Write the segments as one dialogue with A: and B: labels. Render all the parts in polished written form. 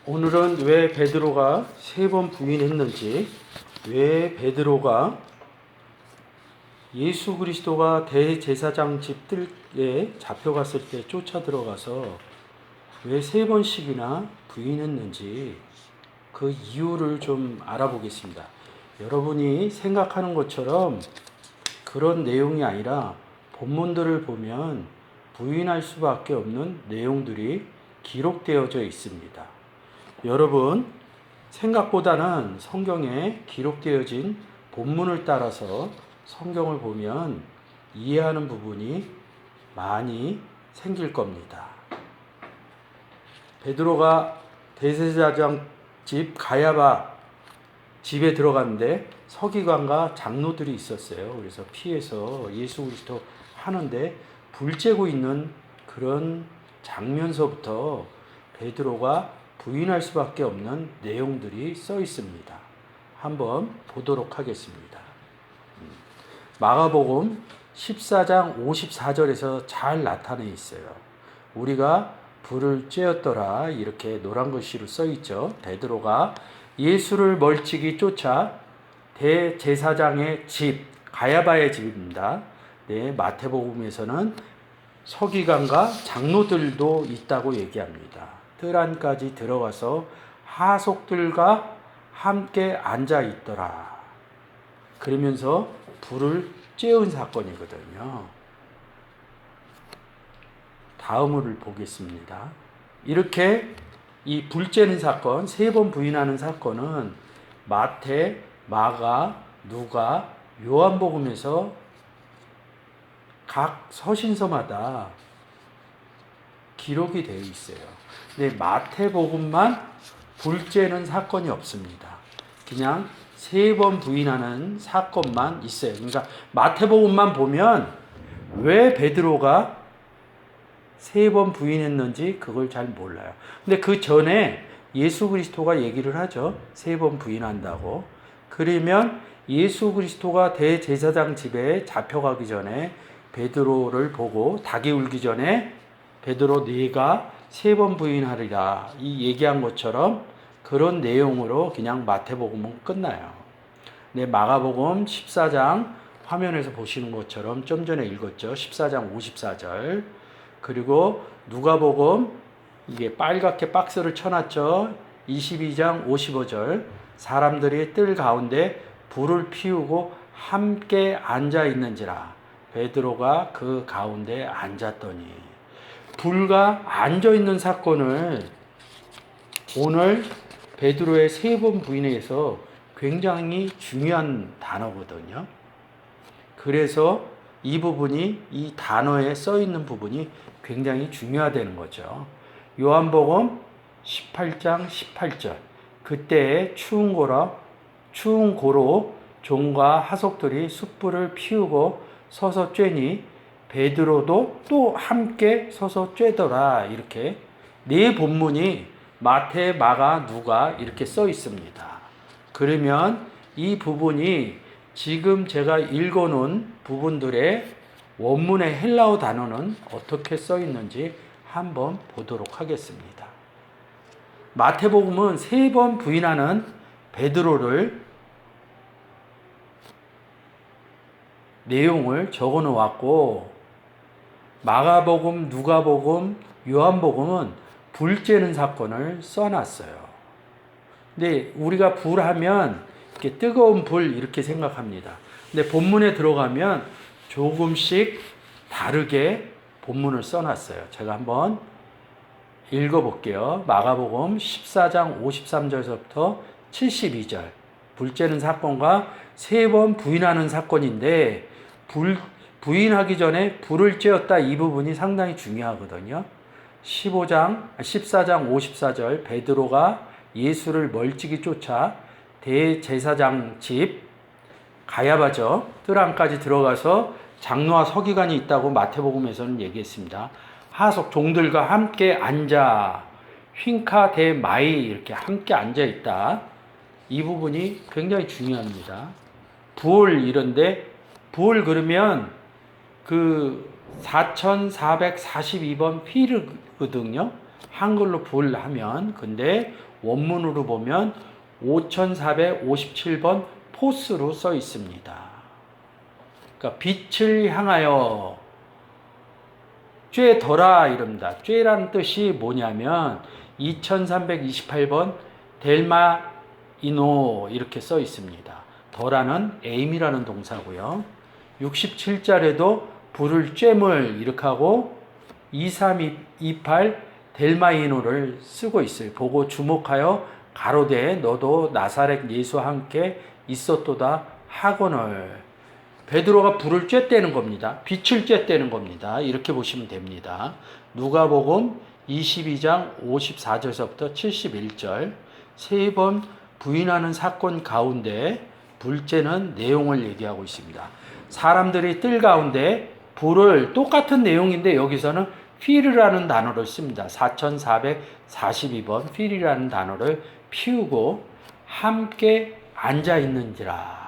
A: 오늘은 왜 베드로가 3번 부인했는지, 왜 베드로가 예수 그리스도가 대제사장 집들에 잡혀갔을 때 쫓아 들어가서 왜 3번씩이나 부인했는지 그 이유를 좀 알아보겠습니다. 여러분이 생각하는 것처럼 그런 내용이 아니라 본문들을 보면 부인할 수밖에 없는 내용들이 기록되어져 있습니다. 여러분, 생각보다는 성경에 기록되어진 본문을 따라서 성경을 보면 이해하는 부분이 많이 생길 겁니다. 베드로가 대제사장 집 가야바 집에 들어갔는데 서기관과 장로들이 있었어요. 그래서 피해서 예수 그리스도 하는데 불 쬐고 있는 그런 장면서부터 베드로가 부인할 수밖에 없는 내용들이 써 있습니다. 한번 보도록 하겠습니다. 마가복음 14장 54절에서 잘 나타내 있어요. 우리가 불을 쬐었더라 이렇게 노란 글씨로 써 있죠. 베드로가 예수를 멀찍이 쫓아 대제사장의 집, 가야바의 집입니다. 네, 마태복음에서는 서기관과 장로들도 있다고 얘기합니다. 뜰 안까지 들어가서 하속들과 함께 앉아 있더라. 그러면서 불을 쬐은 사건이거든요. 다음을 보겠습니다. 이렇게 이 불 쬐는 사건, 3번 부인하는 사건은 마태, 마가, 누가, 요한복음에서 각 서신서마다 기록이 되어 있어요. 근데 마태복음만 불 쬐는 사건이 없습니다. 그냥 3번 부인하는 사건만 있어요. 그러니까 마태복음만 보면 왜 베드로가 3번 부인했는지 그걸 잘 몰라요. 근데 그 전에 예수 그리스도가 얘기를 하죠. 3번 부인한다고. 그러면 예수 그리스도가 대제사장 집에 잡혀가기 전에 베드로를 보고 닭이 울기 전에 베드로 네가 3번 부인하리라 이 얘기한 것처럼 그런 내용으로 그냥 마태복음은 끝나요. 네, 마가복음 14장 화면에서 보시는 것처럼 좀 전에 읽었죠. 14장 54절. 그리고 누가복음 이게 빨갛게 박스를 쳐놨죠. 22장 55절. 사람들이 뜰 가운데 불을 피우고 함께 앉아 있는지라. 베드로가 그 가운데 앉았더니 불과 앉아 있는 사건을 오늘 베드로의 3번 부인에서 굉장히 중요한 단어거든요. 그래서 이 부분이 이 단어에 써 있는 부분이 굉장히 중요하다는 거죠. 요한복음 18장 18절. 그때에 추운 고로 종과 하속들이 숯불을 피우고 서서 쬐니 베드로도 또 함께 서서 쬐더라. 이렇게 네 본문이 마태, 마가, 누가 이렇게 써 있습니다. 그러면 이 부분이 지금 제가 읽어놓은 부분들의 원문의 헬라어 단어는 어떻게 써 있는지 한번 보도록 하겠습니다. 마태복음은 3번 부인하는 베드로를 내용을 적어 놓았고 마가복음, 누가복음, 요한복음은 불 쬐는 사건을 써놨어요. 근데 우리가 불하면 이렇게 뜨거운 불 이렇게 생각합니다. 근데 본문에 들어가면 조금씩 다르게 본문을 써놨어요. 제가 한번 읽어볼게요. 마가복음 14장 53절서부터 72절. 불 쬐는 사건과 3번 부인하는 사건인데 부인하기 전에 불을 쬐었다 이 부분이 상당히 중요하거든요. 14장 54절 베드로가 예수를 멀찍이 쫓아 대제사장 집 가야바죠. 뜰 안까지 들어가서 장로와 서기관이 있다고 마태복음에서는 얘기했습니다. 하속 종들과 함께 앉아 휭카 대 마이 이렇게 함께 앉아 있다. 이 부분이 굉장히 중요합니다. 부을 이런데 부을 그러면 그 4442번 휘르거든요. 한글로 불 하면, 근데 원문으로 보면 5457번 포스로 써 있습니다. 그러니까 빛을 향하여 쬐더라 이럽니다. 쬐라는 뜻이 뭐냐면 2328번 델마이노 이렇게 써 있습니다. 더라는 에임이라는 동사고요. 67절에도 불을 쬐물 이렇게 하고 2328 델마이노를 쓰고 있어요. 보고 주목하여 가로되 너도 나사렛 예수와 함께 있었도다 하거늘. 베드로가 불을 쬐대는 겁니다. 빛을 쬐대는 겁니다. 이렇게 보시면 됩니다. 누가복음 22장 54절서부터 71절 세 번 부인하는 사건 가운데 불쬐는 내용을 얘기하고 있습니다. 사람들이 뜰 가운데 불을 똑같은 내용인데 여기서는 필이라는 단어를 씁니다. 4442번 필이라는 단어를 피우고 함께 앉아있는지라.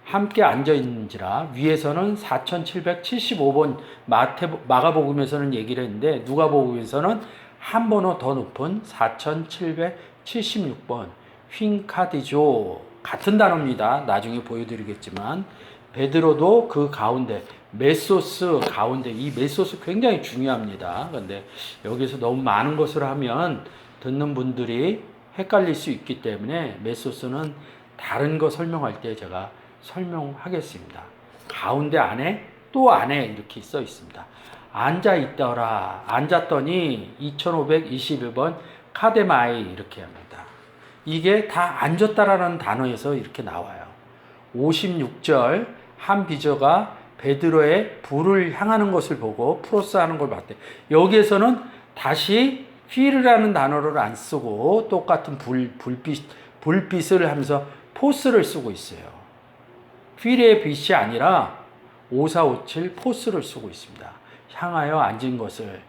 A: 함께 앉아있는지라. 위에서는 4775번 마가복음에서는 얘기를 했는데 누가복음에서는 한 번호 더 높은 4776번 휭카디조 같은 단어입니다. 나중에 보여드리겠지만 베드로도 그 가운데 메소스 가운데 이 메소스 굉장히 중요합니다. 그런데 여기서 너무 많은 것을 하면 듣는 분들이 헷갈릴 수 있기 때문에 메소스는 다른 거 설명할 때 제가 설명하겠습니다. 가운데 안에 또 안에 이렇게 써 있습니다. 앉아 있더라. 앉았더니 2521번 카데마이 이렇게 합니다. 이게 다 앉았다라는 단어에서 이렇게 나와요. 56절 한 비저가 베드로의 불을 향하는 것을 보고 프로스하는 걸 봤대. 여기에서는 다시 휘르라는 단어를 안 쓰고 똑같은 불빛을 하면서 포스를 쓰고 있어요. 휘르의 빛이 아니라 5457 포스를 쓰고 있습니다. 향하여 앉은 것을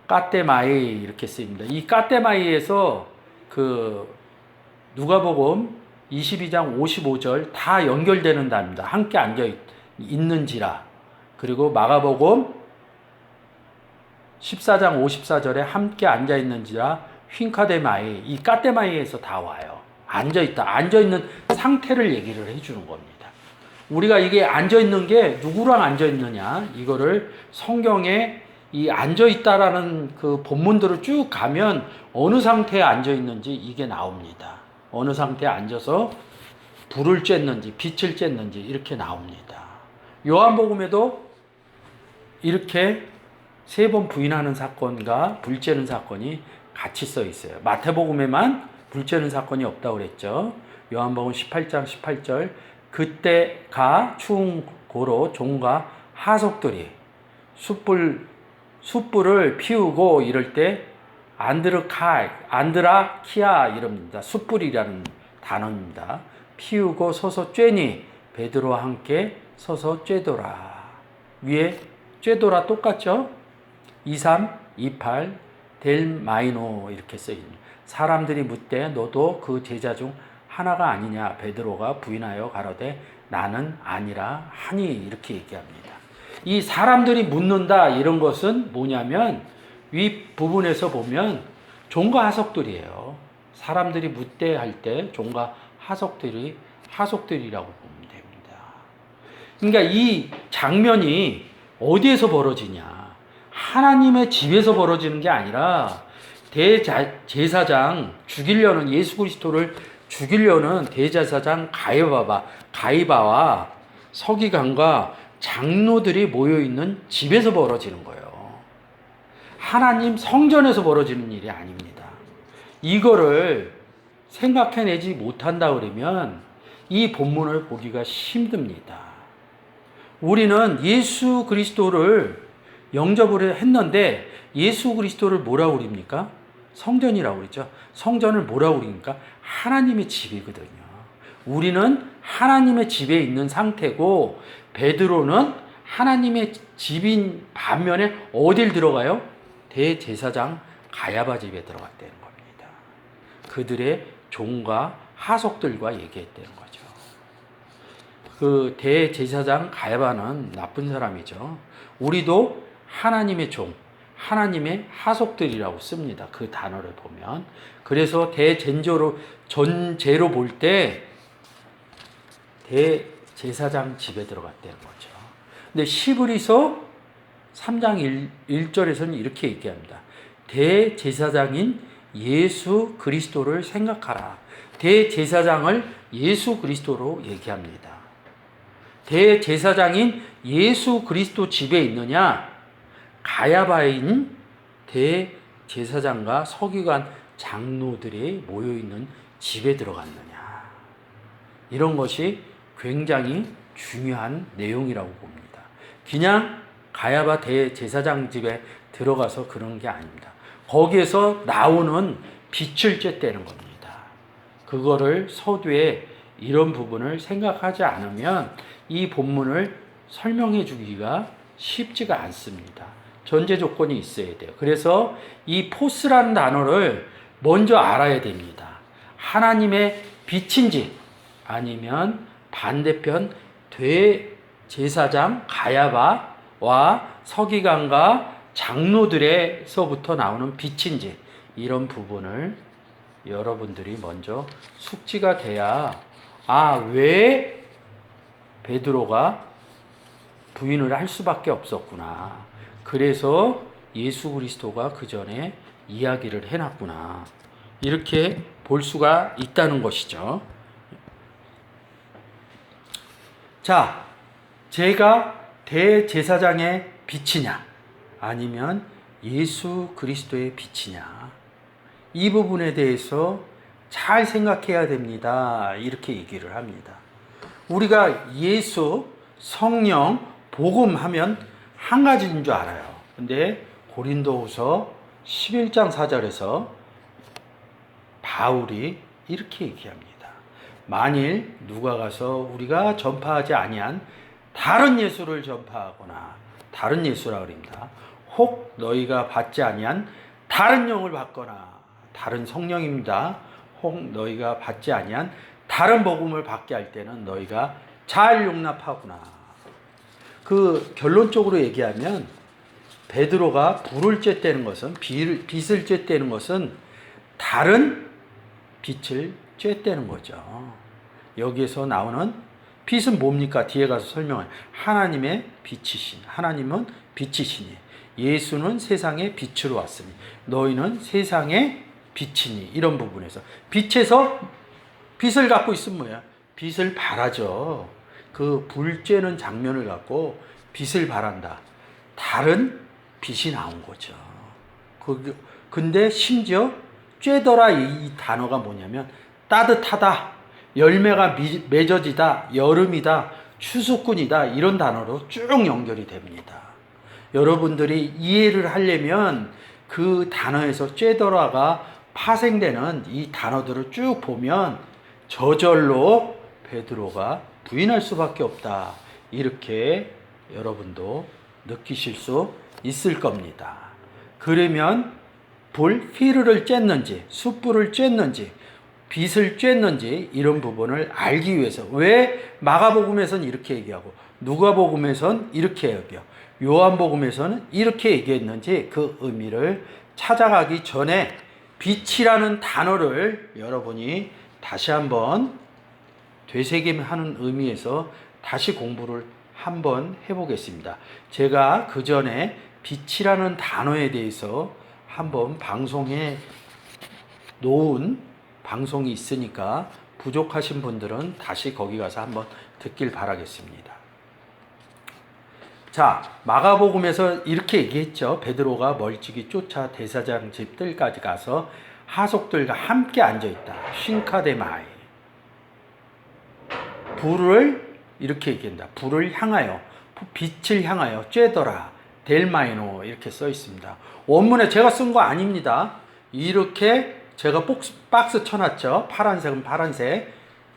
A: 까떼마이 이렇게 쓰입니다. 이 까떼마이에서 그 누가복음 22장 55절 다 연결되는 단어입니다. 함께 앉아 있는지라. 그리고 마가복음 14장 54절에 함께 앉아 있는지라 휭카데마이 이 까떼마이에서 다 와요. 앉아 있다. 앉아 있는 상태를 얘기를 해 주는 겁니다. 우리가 이게 앉아 있는 게 누구랑 앉아 있느냐? 이거를 성경에 이 앉아 있다라는 그 본문들을 쭉 가면 어느 상태에 앉아 있는지 이게 나옵니다. 어느 상태에 앉아서 불을 쬐는지 빛을 쬐는지 이렇게 나옵니다. 요한복음에도 이렇게 세 번 부인하는 사건과 불 쬐는 사건이 같이 써 있어요. 마태복음에만 불 쬐는 사건이 없다고 그랬죠. 요한복음 18장 18절 그때가 추운 고로 종과 하속들이 숯불을 피우고 이럴 때 안드라키아 이럽니다. 숯불이라는 단어입니다. 피우고 서서 쬐니 베드로와 함께 서서 쬐더라. 위에 쬐더라 똑같죠? 2328 델마이노 이렇게 써있습니다. 사람들이 묻되 너도 그 제자 중 하나가 아니냐 베드로가 부인하여 가로되 나는 아니라 하니 이렇게 얘기합니다. 이 사람들이 묻는다 이런 것은 뭐냐면 윗 부분에서 보면 종과 하속들이에요. 사람들이 묻되 할 때 종과 하속들이라고 보면 됩니다. 그러니까 이 장면이 어디에서 벌어지냐? 하나님의 집에서 벌어지는 게 아니라 대제사장 죽이려는 예수 그리스도를 죽이려는 대제사장 가이바와 서기관과 장로들이 모여있는 집에서 벌어지는 거예요. 하나님 성전에서 벌어지는 일이 아닙니다. 이거를 생각해내지 못한다 그러면 이 본문을 보기가 힘듭니다. 우리는 예수 그리스도를 영접을 했는데 예수 그리스도를 뭐라고 그럽니까? 성전이라고 그러죠. 성전을 뭐라고 그러니까 하나님의 집이거든요. 우리는 하나님의 집에 있는 상태고 베드로는 하나님의 집인 반면에 어딜 들어가요? 대제사장 가야바 집에 들어갔다는 겁니다. 그들의 종과 하속들과 얘기했다는 거죠. 그 대제사장 가야바는 나쁜 사람이죠. 우리도 하나님의 종, 하나님의 하속들이라고 씁니다. 그 단어를 보면. 그래서 전제로 볼 때 대제사장 집에 들어갔다는 거죠. 근데 히브리서 3장 1절에서는 이렇게 얘기합니다. 대제사장인 예수 그리스도를 생각하라. 대제사장을 예수 그리스도로 얘기합니다. 대제사장인 예수 그리스도 집에 있느냐? 가야바인 대제사장과 서기관 장로들이 모여있는 집에 들어갔느냐? 이런 것이 굉장히 중요한 내용이라고 봅니다. 그냥 가야바 대제사장 집에 들어가서 그런 게 아닙니다. 거기에서 나오는 빛을 쬐대는 겁니다. 그거를 서두에 이런 부분을 생각하지 않으면 이 본문을 설명해 주기가 쉽지가 않습니다. 전제 조건이 있어야 돼요. 그래서 이 포스라는 단어를 먼저 알아야 됩니다. 하나님의 빛인지 아니면 반대편 대제사장 가야바와 서기관과 장로들에서부터 나오는 빛인지 이런 부분을 여러분들이 먼저 숙지가 돼야 왜 베드로가 부인을 할 수밖에 없었구나. 그래서 예수 그리스도가 그 전에 이야기를 해놨구나. 이렇게 볼 수가 있다는 것이죠. 자, 제가 대제사장의 빛이냐 아니면 예수 그리스도의 빛이냐 이 부분에 대해서 잘 생각해야 됩니다. 이렇게 얘기를 합니다. 우리가 예수, 성령, 복음 하면 한 가지인 줄 알아요. 근데 고린도후서 11장 4절에서 바울이 이렇게 얘기합니다. 만일 누가 가서 우리가 전파하지 아니한 다른 예수를 전파하거나 다른 예수라 그럽니다. 혹 너희가 받지 아니한 다른 영을 받거나 다른 성령입니다. 혹 너희가 받지 아니한 다른 복음을 받게 할 때는 너희가 잘 용납하구나. 그 결론적으로 얘기하면 베드로가 불을 쬐대는 것은 빛을 쬐대는 것은 다른 빛을 쬐대는 거죠. 여기에서 나오는 빛은 뭡니까? 뒤에 가서 설명해요. 하나님의 빛이신 하나님은 빛이시니 예수는 세상의 빛으로 왔으니 너희는 세상의 빛이니 이런 부분에서 빛에서 빛을 갖고 있으면 뭐야? 빛을 발하죠. 그 불 쬐는 장면을 갖고 빛을 발한다. 다른 빛이 나온 거죠. 근데 심지어 쬐더라 이 단어가 뭐냐면 따뜻하다, 열매가 맺어지다, 여름이다, 추수꾼이다 이런 단어로 쭉 연결이 됩니다. 여러분들이 이해를 하려면 그 단어에서 쬐더라가 파생되는 이 단어들을 쭉 보면 저절로 베드로가 부인할 수밖에 없다. 이렇게 여러분도 느끼실 수 있을 겁니다. 그러면 피르를 쬐는지 숯불을 쬐는지 빛을 쬐는지 이런 부분을 알기 위해서 왜 마가복음에서는 이렇게 얘기하고 누가복음에서는 이렇게 얘기하고 요한복음에서는 이렇게 얘기했는지 그 의미를 찾아가기 전에 빛이라는 단어를 여러분이 다시 한번 되새김하는 의미에서 다시 공부를 한번 해보겠습니다. 제가 그 전에 빛이라는 단어에 대해서 한번 방송해 놓은 방송이 있으니까 부족하신 분들은 다시 거기 가서 한번 듣길 바라겠습니다. 자, 마가복음에서 이렇게 얘기했죠. 베드로가 멀찍이 쫓아 대사장 집들까지 가서 하속들과 함께 앉아있다. 쉰카데마이. 불을 이렇게 얘기한다. 불을 향하여, 빛을 향하여 쬐더라. 델마이노 이렇게 써 있습니다. 원문에 제가 쓴 거 아닙니다. 이렇게 제가 박스 쳐놨죠. 파란색은 파란색,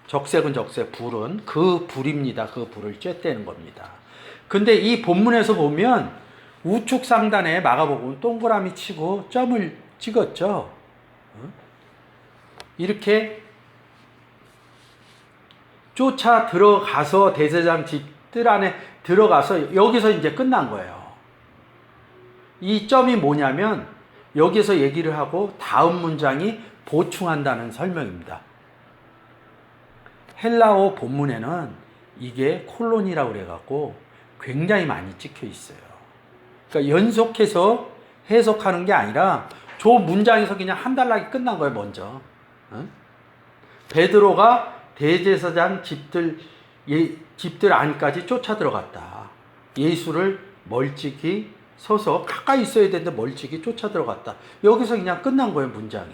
A: 적색은 적색, 불은 그 불입니다. 그 불을 쬐대는 겁니다. 근데 이 본문에서 보면 우측 상단에 마가복음 동그라미 치고 점을 찍었죠. 이렇게 쫓아 들어가서 대제사장 집들 안에 들어가서 여기서 이제 끝난 거예요. 이 점이 뭐냐면 여기서 얘기를 하고 다음 문장이 보충한다는 설명입니다. 헬라어 본문에는 이게 콜론이라고 그래갖고 굉장히 많이 찍혀 있어요. 그러니까 연속해서 해석하는 게 아니라 저 문장에서 그냥 한 단락이 끝난 거예요, 먼저. 응? 베드로가 대제사장 집들 안까지 쫓아 들어갔다. 예수를 멀찍이 서서 가까이 있어야 되는데 멀찍이 쫓아 들어갔다. 여기서 그냥 끝난 거예요, 문장이.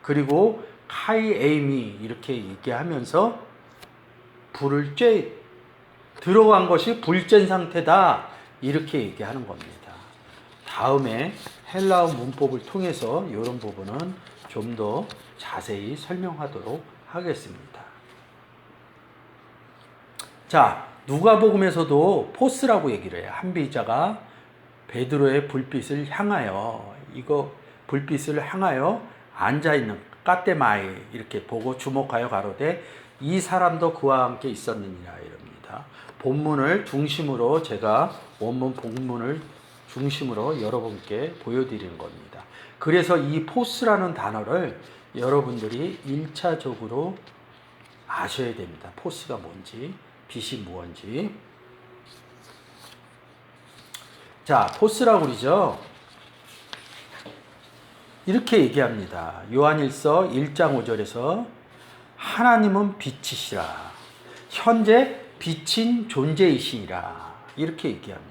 A: 그리고 카이 에이미 이렇게 얘기하면서 불을 쬐 들어간 것이 불쬐 상태다. 이렇게 얘기하는 겁니다. 다음에 헬라어 문법을 통해서 이런 부분은 좀 더 자세히 설명하도록 하겠습니다. 자, 누가복음에서도 포스라고 얘기를 해요. 한 비자가 베드로의 불빛을 향하여 불빛을 향하여 앉아 있는 까테마이 이렇게 보고 주목하여 가로되 이 사람도 그와 함께 있었느니라 이럽니다. 본문을 중심으로 제가 원문 본문을 중심으로 여러분께 보여드리는 겁니다. 그래서 이 포스라는 단어를 여러분들이 1차적으로 아셔야 됩니다. 포스가 뭔지, 빛이 무엇인지. 자, 포스라고 그러죠. 이렇게 얘기합니다. 요한일서 1장 5절에서 하나님은 빛이시라. 현재 빛인 존재이시니라. 이렇게 얘기합니다.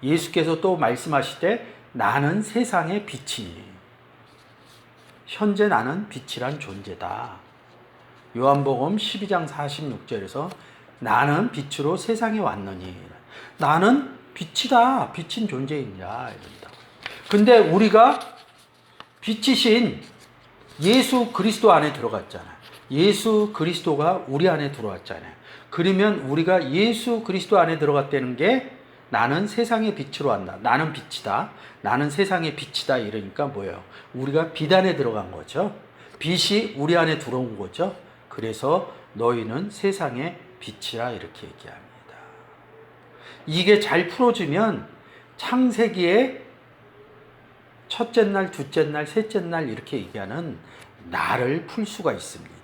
A: 예수께서 또 말씀하실 때 나는 세상의 빛이니. 현재 나는 빛이란 존재다. 요한복음 12장 46절에서 나는 빛으로 세상에 왔느니. 나는 빛이다. 빛인 존재이니라. 이런다. 근데 우리가 빛이신 예수 그리스도 안에 들어갔잖아요. 예수 그리스도가 우리 안에 들어왔잖아요. 그러면 우리가 예수 그리스도 안에 들어갔다는 게 나는 세상의 빛으로 왔다. 나는 빛이다. 나는 세상의 빛이다. 이러니까 뭐예요? 우리가 빛 안에 들어간 거죠. 빛이 우리 안에 들어온 거죠. 그래서 너희는 세상의 빛이라 이렇게 얘기합니다. 이게 잘 풀어지면 창세기에 첫째 날, 둘째 날, 셋째 날 이렇게 얘기하는 날을 풀 수가 있습니다.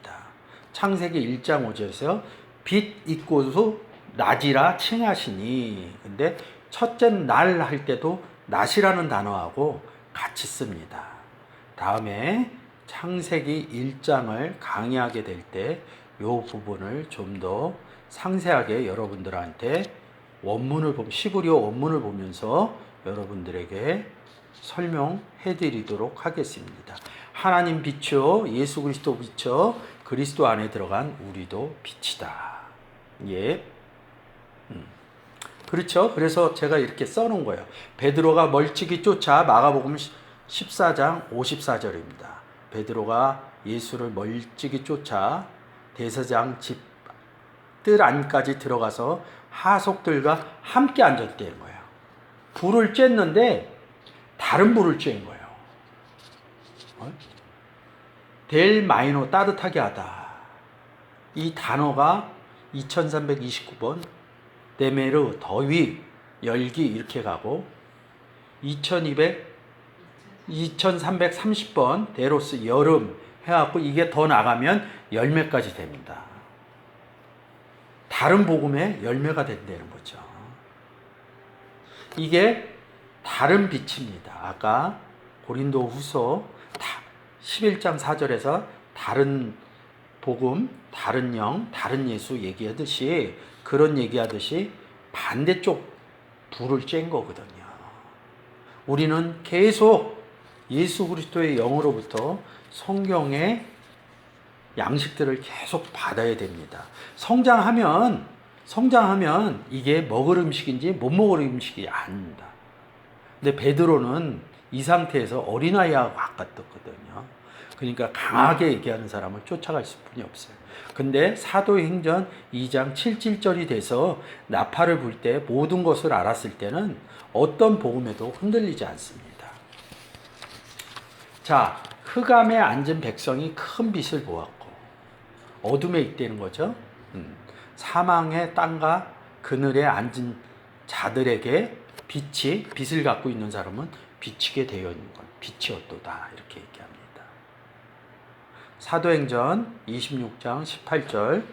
A: 창세기 1장 5절에서 빛 있고서 낮이라 칭하시니. 근데 첫째 날 할 때도 낮이라는 단어하고 같이 씁니다. 다음에 창세기 1장을 강의하게 될 때 이 부분을 좀 더 상세하게 여러분들한테 시브리어 원문을 보면서 여러분들에게 설명해 드리도록 하겠습니다. 하나님 빛이요 예수 그리스도 빛이요 그리스도 안에 들어간 우리도 빛이다. 예. 그렇죠. 그래서 제가 이렇게 써놓은 거예요. 베드로가 멀찍이 쫓아 마가복음 14장 54절입니다. 베드로가 예수를 멀찍이 쫓아 대제사장 집들 안까지 들어가서 하속들과 함께 앉았다는 거예요. 불을 쬐는데 다른 불을 쬐는 거예요. 델 마이노 따뜻하게 하다. 이 단어가 2329번 데메르 더위 열기 이렇게 가고 2330번 데로스 여름 해갖고 이게 더 나가면 열매까지 됩니다. 다른 복음에 열매가 된다는 거죠. 이게 다른 빛입니다. 아까 고린도 후서 11장 4절에서 다른 복음, 다른 영, 다른 예수 얘기하듯이 그런 얘기하듯이 반대쪽 불을 쬐는 거거든요. 우리는 계속 예수 그리스도의 영으로부터 성경의 양식들을 계속 받아야 됩니다. 성장하면 이게 먹을 음식인지 못 먹을 음식이 아닙니다. 근데 베드로는 이 상태에서 어린아이하고 가깝거든요. 그러니까 강하게 얘기하는 사람을 쫓아갈 수뿐이 없어요. 근데 사도행전 2장 7절이 돼서 나팔을 불 때 모든 것을 알았을 때는 어떤 복음에도 흔들리지 않습니다. 자, 흑암에 앉은 백성이 큰 빛을 보았고 어둠에 있다는 거죠. 사망의 땅과 그늘에 앉은 자들에게 빛을 갖고 있는 사람은 비치게 되어 있는 것, 빛이 어떠다 이렇게 얘기합니다. 사도행전 26장 18절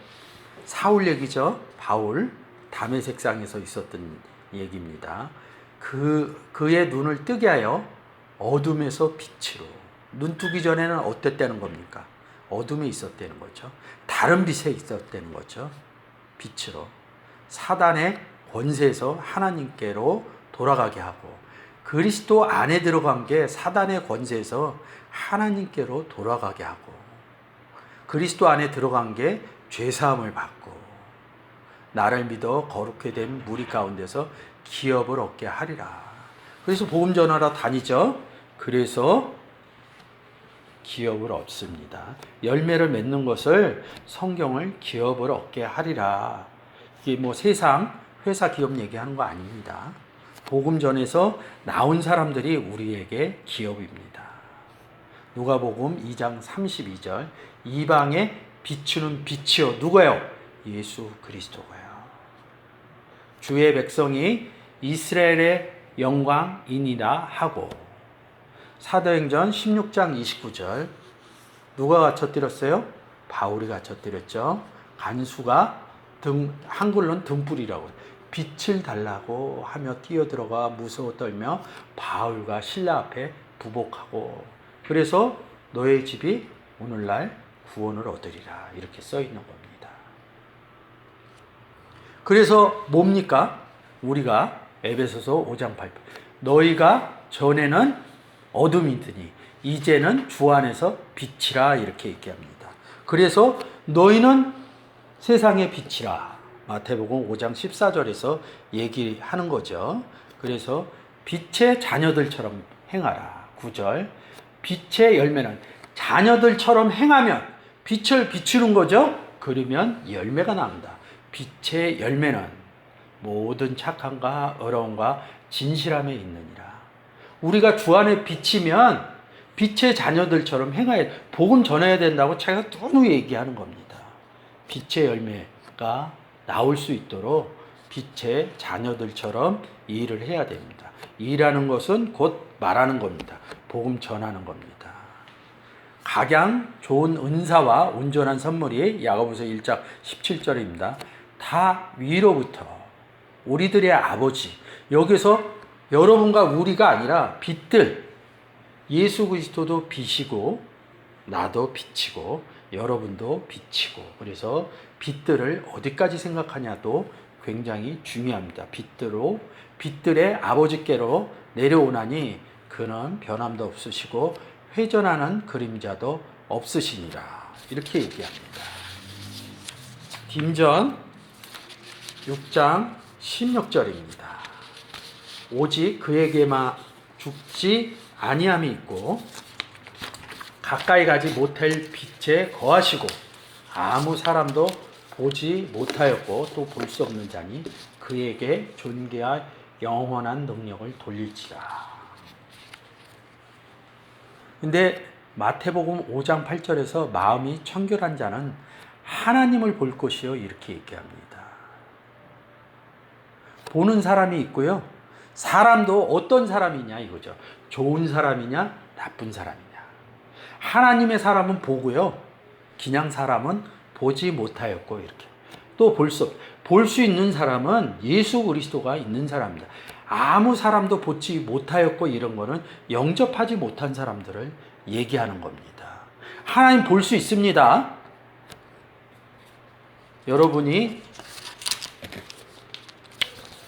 A: 사울 얘기죠. 바울 다메섹상에서 있었던 얘기입니다. 그의 눈을 뜨게 하여 어둠에서 빛으로. 눈 뜨기 전에는 어땠다는 겁니까? 어둠에 있었다는 거죠. 다른 빛에 있었다는 거죠. 빛으로. 사단의 권세에서 하나님께로 돌아가게 하고, 그리스도 안에 들어간 게 사단의 권세에서 하나님께로 돌아가게 하고, 그리스도 안에 들어간 게 죄사함을 받고, 나를 믿어 거룩히 된 무리 가운데서 기업을 얻게 하리라. 그래서 복음 전하러 다니죠. 그래서 기업을 얻습니다. 열매를 맺는 것을 성경을 기업을 얻게 하리라. 이게 뭐 세상 회사 기업 얘기하는 거 아닙니다. 복음 전에서 나온 사람들이 우리에게 기업입니다. 누가복음 2장 32절 이방에 비추는 빛이요. 누가요? 예수 그리스도가요. 주의 백성이 이스라엘의 영광이니라 하고. 사도행전 16장 29절 누가 갇혀뜨렸어요? 바울이 갇혀뜨렸죠. 간수가 한글로는 등불이라고 빛을 달라고 하며 뛰어들어가 무서워 떨며 바울과 신라 앞에 부복하고, 그래서 너의 집이 오늘날 구원을 얻으리라 이렇게 써 있는 겁니다. 그래서 뭡니까? 우리가 에베소서 5장 8절 너희가 전에는 어둠이더니 이제는 주 안에서 빛이라 이렇게 얘기합니다. 그래서 너희는 세상의 빛이라 마태복음 5장 14절에서 얘기하는 거죠. 그래서 빛의 자녀들처럼 행하라. 9절 빛의 열매는 자녀들처럼 행하면 빛을 비추는 거죠. 그러면 열매가 나온다. 빛의 열매는 모든 착함과 어려움과 진실함에 있느니라. 우리가 주 안에 비치면 빛의 자녀들처럼 행해야 복음 전해야 된다고 제가 누누이 얘기하는 겁니다. 빛의 열매가 나올 수 있도록 빛의 자녀들처럼 일을 해야 됩니다. 일하는 것은 곧 말하는 겁니다. 복음 전하는 겁니다. 각양 좋은 은사와 온전한 선물이 야고보서 1장 17절입니다. 다 위로부터 우리들의 아버지, 여기서 여러분과 우리가 아니라 빛들, 예수 그리스도도 빛이고 나도 빛이고 여러분도 빛이고, 그래서 빛들을 어디까지 생각하냐도 굉장히 중요합니다. 빛들의 아버지께로 내려오나니 그는 변함도 없으시고 회전하는 그림자도 없으시니라 이렇게 얘기합니다. 딤전 6장 16절입니다. 오직 그에게만 죽지 아니함이 있고 가까이 가지 못할 빛에 거하시고 아무 사람도 보지 못하였고 또 볼 수 없는 자니 그에게 존귀와 영원한 능력을 돌릴지라. 근데 마태복음 5장 8절에서 마음이 청결한 자는 하나님을 볼 것이요 이렇게 얘기합니다. 보는 사람이 있고요. 사람도 어떤 사람이냐 이거죠. 좋은 사람이냐 나쁜 사람이냐. 하나님의 사람은 보고요. 그냥 사람은 보지 못하였고 이렇게. 또 볼 수 있는 사람은 예수 그리스도가 있는 사람입니다. 아무 사람도 보지 못하였고 이런 거는 영접하지 못한 사람들을 얘기하는 겁니다. 하나님 볼 수 있습니다. 여러분이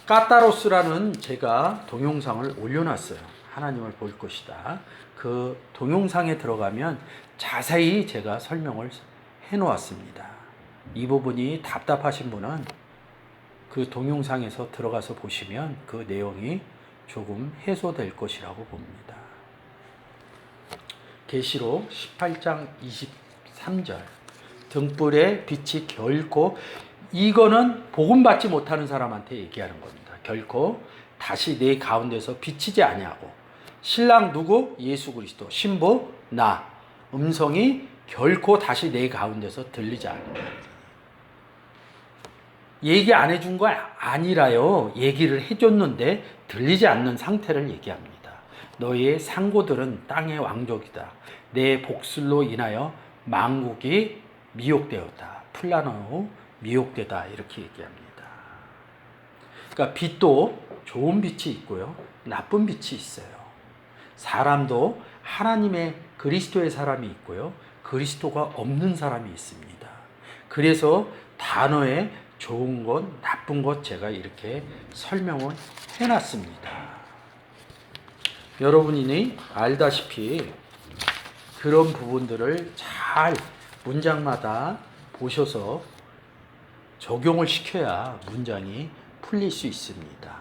A: 까따로스라는 제가 동영상을 올려놨어요. 하나님을 볼 것이다. 그 동영상에 들어가면 자세히 제가 설명을 해놓았습니다. 이 부분이 답답하신 분은 그 동영상에서 들어가서 보시면 그 내용이 조금 해소될 것이라고 봅니다. 계시록 18장 23절 등불의 빛이 결코, 이거는 복음받지 못하는 사람한테 얘기하는 겁니다. 결코 다시 내 가운데서 비치지 아니하고, 신랑 누구? 예수 그리스도, 신부 나, 음성이 결코 다시 내 가운데서 들리지 않는다. 얘기 안 해준 거 아니라요. 얘기를 해줬는데 들리지 않는 상태를 얘기합니다. 너희의 상고들은 땅의 왕족이다. 내 복술로 인하여 만국이 미혹되었다. 플라노 미혹되다. 이렇게 얘기합니다. 그러니까 빛도 좋은 빛이 있고요. 나쁜 빛이 있어요. 사람도 하나님의 그리스도의 사람이 있고요. 그리스도가 없는 사람이 있습니다. 그래서 단어에 좋은 것, 나쁜 것 제가 이렇게 설명을 해놨습니다. 여러분이 알다시피 그런 부분들을 잘 문장마다 보셔서 적용을 시켜야 문장이 풀릴 수 있습니다.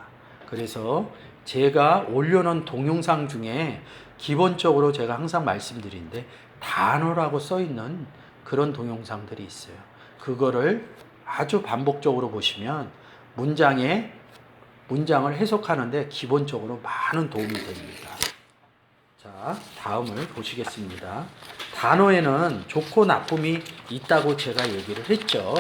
A: 그래서 제가 올려놓은 동영상 중에 기본적으로 제가 항상 말씀드리는데 단어라고 써있는 그런 동영상들이 있어요. 그거를 아주 반복적으로 보시면 문장을 해석하는데 기본적으로 많은 도움이 됩니다. 자, 다음을 보시겠습니다. 단어에는 좋고 나쁨이 있다고 제가 얘기를 했죠.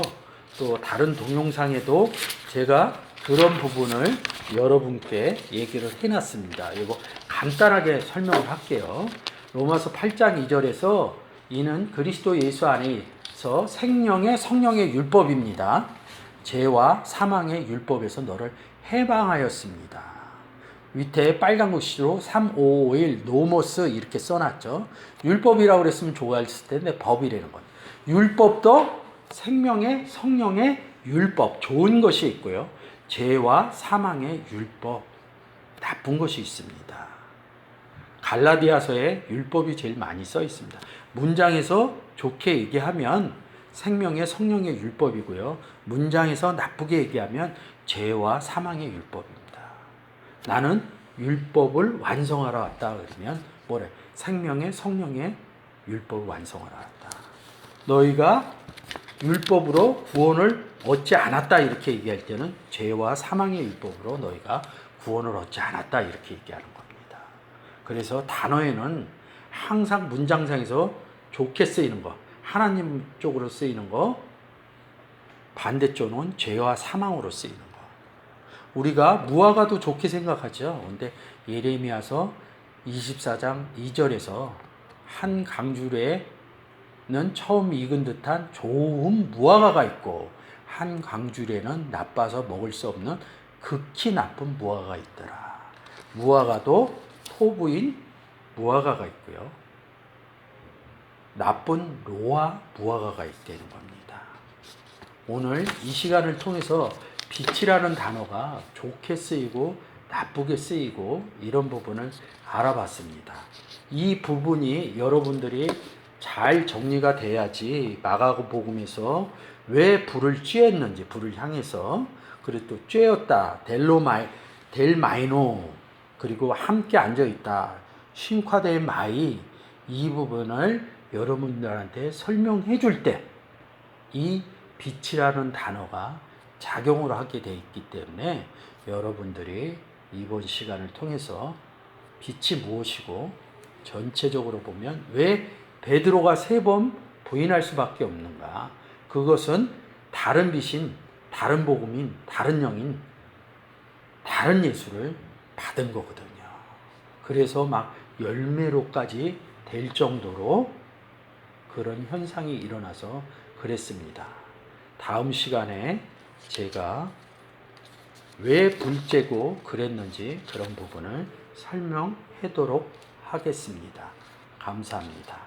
A: 또 다른 동영상에도 제가 그런 부분을 여러분께 얘기를 해놨습니다. 이거 간단하게 설명을 할게요. 로마서 8장 2절에서 이는 그리스도 예수 안에서 생명의 성령의 율법입니다. 죄와 사망의 율법에서 너를 해방하였습니다. 밑에 빨간 글씨로 3551 노모스 이렇게 써놨죠. 율법이라고 그랬으면 좋아했을 텐데 법이라는 건. 율법도 생명의 성령의 율법 좋은 것이 있고요. 죄와 사망의 율법 나쁜 것이 있습니다. 갈라디아서에 율법이 제일 많이 써 있습니다. 문장에서 좋게 얘기하면 생명의 성령의 율법이고요. 문장에서 나쁘게 얘기하면 죄와 사망의 율법입니다. 나는 율법을 완성하러 왔다 그러면 뭐래? 생명의 성령의 율법을 완성하러 왔다. 너희가 율법으로 구원을 얻지 않았다 이렇게 얘기할 때는 죄와 사망의 율법으로 너희가 구원을 얻지 않았다 이렇게 얘기하는 겁니다. 그래서 단어에는 항상 문장상에서 좋게 쓰이는 거, 하나님 쪽으로 쓰이는 거, 반대쪽은 죄와 사망으로 쓰이는 거. 우리가 무화과도 좋게 생각하죠. 근데 예레미야서 24장 2절에서 한 강주례는 처음 익은 듯한 좋은 무화과가 있고 한 강주례는 나빠서 먹을 수 없는 극히 나쁜 무화과가 있더라. 무화과도 토부인 무화과가 있고요. 나쁜 로아 무화과가 있다는 겁니다. 오늘 이 시간을 통해서 빛이라는 단어가 좋게 쓰이고 나쁘게 쓰이고 이런 부분을 알아봤습니다. 이 부분이 여러분들이 잘 정리가 돼야지 마가복음에서 왜 불을 쬐었는지 불을 향해서 그리고 또 쬐었다 델마이노 그리고 함께 앉아있다 싱콰델 마이 이 부분을 여러분들한테 설명해 줄 때 이 빛이라는 단어가 작용을 하게 돼 있기 때문에 여러분들이 이번 시간을 통해서 빛이 무엇이고 전체적으로 보면 왜 베드로가 3번 부인할 수밖에 없는가? 그것은 다른 빛인, 다른 복음인, 다른 영인, 다른 예수를 받은 거거든요. 그래서 막 열매로까지 될 정도로 그런 현상이 일어나서 그랬습니다. 다음 시간에 제가 왜 불째고 그랬는지 그런 부분을 설명하도록 하겠습니다. 감사합니다.